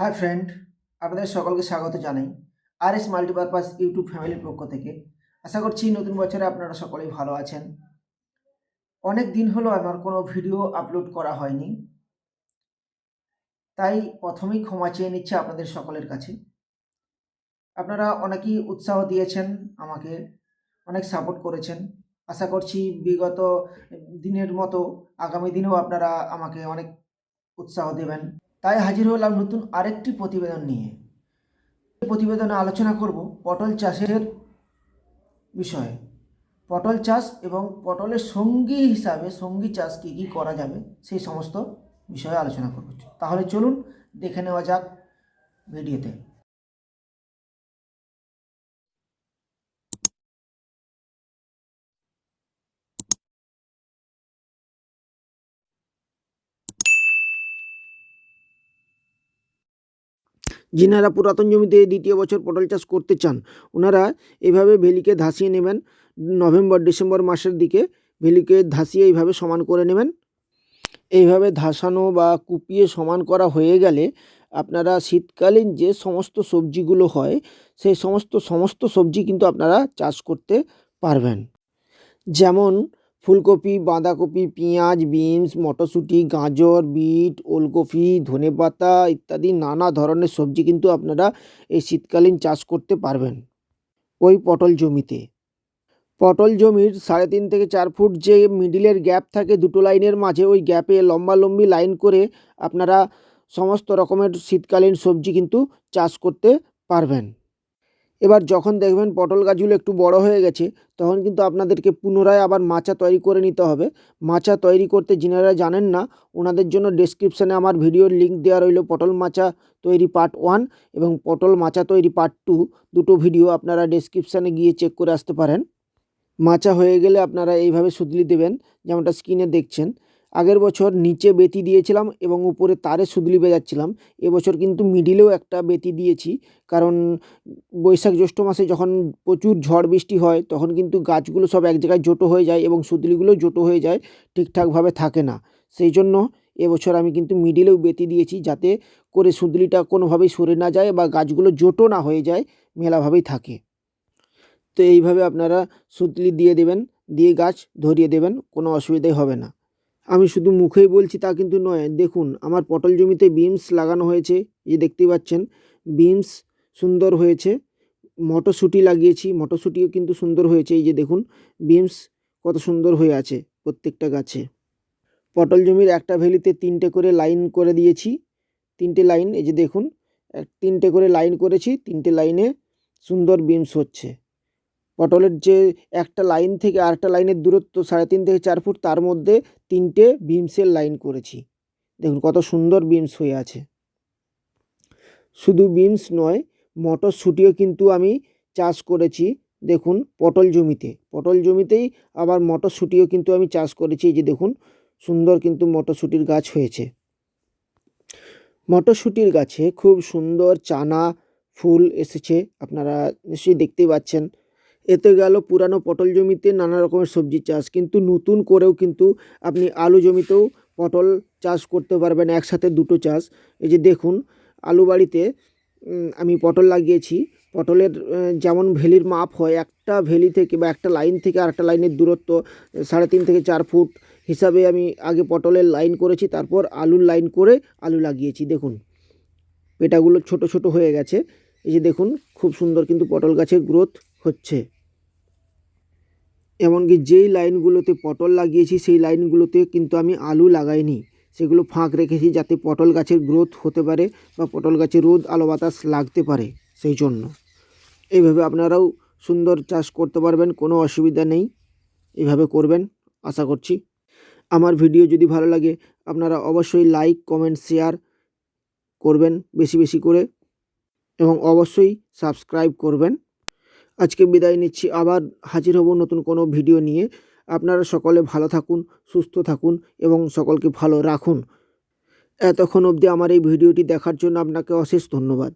Hi friend, আপনাদের সকলকে স্বাগত জানাই আরএস মাল্টিপারপাস ইউটিউব ফ্যামিলির পক্ষ থেকে। আশা করছি নতুন বছরে আপনারা সকলেই ভালো আছেন। অনেক দিন হলো আমার কোনো ভিডিও আপলোড করা হয়নি, তাই প্রথমেই ক্ষমা চেয়ে নিচ্ছি আপনাদের সকলের কাছে। আপনারা অনেকেই উৎসাহ দিয়েছেন আমাকে, অনেক সাপোর্ট করেছেন। আশা করছি বিগত দিনের মতো আগামী দিনেও আপনারা আমাকে অনেক উৎসাহ দেবেন। তাই হাজির হলাম নতুন আরেকটি প্রতিবেদন নিয়ে। প্রতিবেদনে আলোচনা করব পটল চাষের বিষয়ে। পটল চাষ এবং পটলের সঙ্গী চাষ কী কী করা যাবে সেই সমস্ত বিষয়ে আলোচনা করব। তাহলে চলুন দেখে নেওয়া যাক ভিডিওতে। যিনারা পুরাতন জমিতে দ্বিতীয় বছর পটল চাষ করতে চান, ওনারা এভাবে ভেলিকে ধাসিয়ে নেবেন। নভেম্বর ডিসেম্বর মাসের দিকে ভেলিকে ধাসিয়ে এইভাবে সমান করে নেবেন। এইভাবে ধাসানো বা কুপিয়ে সমান করা হয়ে গেলে আপনারা শীতকালীন যে সমস্ত সবজিগুলো হয় সেই সমস্ত সবজি কিন্তু আপনারা চাষ করতে পারবেন। যেমন ফুলকপি, বাঁধাকপি, পেঁয়াজ, বিনস, মটরশুঁটি, গাজর, বিট, ওলকপি, ধনেপাতা ইত্যাদি নানা ধরনের সবজি কিন্তু আপনারা এই শীতকালীন চাষ করতে পারবেন ওই পটল জমিতে। পটল জমির 3.5 থেকে 4 ফুট যে মিডিলের গ্যাপ থাকে দুটো লাইনের মাঝে, ওই গ্যাপে লম্বি লাইন করে আপনারা সমস্ত রকমের শীতকালীন সবজি কিন্তু চাষ করতে পারবেন। এবার যখন দেখবেন পটল গাছগুলো একটু বড় হয়ে গেছে, তখন কিন্তু আপনাদেরকে পুনরায় আবার মাচা তৈরি করে নিতে হবে। মাচা তৈরি করতে যিনারা জানেন না, ওনাদের জন্য ডেসক্রিপশানে আমার ভিডিওর লিঙ্ক দেওয়া রইল। পটল মাচা তৈরি পার্ট 1 এবং পটল মাচা তৈরি পার্ট 2, দুটো ভিডিও আপনারা ডেসক্রিপশানে গিয়ে চেক করে আসতে পারেন। মাচা হয়ে গেলে আপনারা এইভাবে সুতলি দেবেন, যেমনটা স্ক্রিনে দেখছেন। আগের বছর নিচে বেতি দিয়েছিলাম এবং উপরে তারে সুতলি বেজাচ্ছিলাম। এবছর কিন্তু মিডিলেও একটা বেতি দিয়েছি, কারণ বৈশাখ জ্যৈষ্ঠ মাসে যখন প্রচুর ঝড় বৃষ্টি হয় তখন কিন্তু গাছগুলো সব এক জায়গায় জোটো হয়ে যায় এবং সুতলিগুলোও জোটো হয়ে যায়, ঠিকঠাকভাবে থাকে না। সেই জন্য এবছর আমি কিন্তু মিডিলেও বেতি দিয়েছি, যাতে করে সুতলিটা কোনোভাবেই সরে না যায় বা গাছগুলো জোটো না হয়ে যায়, মেলাভাবেই থাকে। তো এইভাবে আপনারা সুতলি দিয়ে দেবেন, দিয়ে গাছ ধরিয়ে দেবেন, কোনো অসুবিধাই হবে না। আমি শুধু মুখেই বলছি তা কিন্তু নয়। দেখুন আমার পটল জমিতে বিনস লাগানো হয়েছে, এই দেখতেই পাচ্ছেন বিনস সুন্দর হয়েছে। মটরশুঁটি লাগিয়েছি, মটরশুঁটিও কিন্তু সুন্দর হয়েছে। এই যে দেখুন বিনস কত সুন্দর হয়ে আছে প্রত্যেকটা গাছে। পটল জমির একটা ভেলিতে 3টে করে লাইন করে দিয়েছি, 3টে লাইন। এই যে দেখুন 3টে করে লাইন করেছি, 3টে লাইনে সুন্দর বিনস হচ্ছে। পটলের যে একটা লাইন থেকে আরেকটা লাইনের দূরত্ব 3.5 থেকে 4 ফুট, তার মধ্যে 3টে বিনসের লাইন করেছি। দেখুন কত সুন্দর বিনস হয়ে আছে। শুধু বিনস নয়, মটরশুঁটিও কিন্তু আমি চাষ করেছি। দেখুন পটল জমিতেই আবার মটরশুঁটিও কিন্তু আমি চাষ করেছি। এই যে দেখুন সুন্দর কিন্তু মটরশুঁটির গাছ হয়েছে। মটরশুঁটির গাছে খুব সুন্দর চানা ফুল এসেছে, আপনারা নিশ্চয়ই দেখতেই পাচ্ছেন। এতে গেল পুরানো পটল জমিতে নানা রকমের সবজি চাষ, কিন্তু নতুন করেও কিন্তু আপনি আলু জমিতেও পটল চাষ করতে পারবেন, একসাথে দুটো চাষ। এই যে দেখুন আলু বাড়িতে আমি পটল লাগিয়েছি। পটলের যেমন ভেলির মাপ হয়, একটা ভেলি থেকে বা একটা লাইন থেকে আরেকটা লাইনের দূরত্ব 3.5 থেকে 4 ফুট হিসাবে আমি আগে পটলের লাইন করেছি, তারপর আলুর লাইন করে আলু লাগিয়েছি। দেখুন পেটাগুলো ছোট ছোট হয়ে গেছে। এই যে দেখুন খুব সুন্দর কিন্তু পটল গাছের গ্রোথ হচ্ছে। এমনকি যেই লাইনগুলোতে পটল লাগিয়েছি সেই লাইনগুলোতে কিন্তু আমি আলু লাগাইনি, সেগুলো ফাঁক রেখেছি যাতে পটল গাছের গ্রোথ হতে পারে বা পটল গাছে রোদ আলো বাতাস লাগতে পারে। সেই জন্য এইভাবে আপনারাও সুন্দর চাষ করতে পারবেন, কোনো অসুবিধা নেই। এইভাবে করবেন আশা করছি। আমার ভিডিও যদি ভালো লাগে আপনারা অবশ্যই লাইক কমেন্ট শেয়ার করবেন বেশি বেশি করে, এবং অবশ্যই সাবস্ক্রাইব করবেন। আজকে বিদায় নিচ্ছি, আবার হাজির হব নতুন কোনো ভিডিও নিয়ে। আপনারা সকলে ভালো থাকুন, সুস্থ থাকুন এবং সকলকে ভালো রাখুন। এতক্ষণ অবধি আমার এই ভিডিওটি দেখার জন্য আপনাকে অশেষ ধন্যবাদ।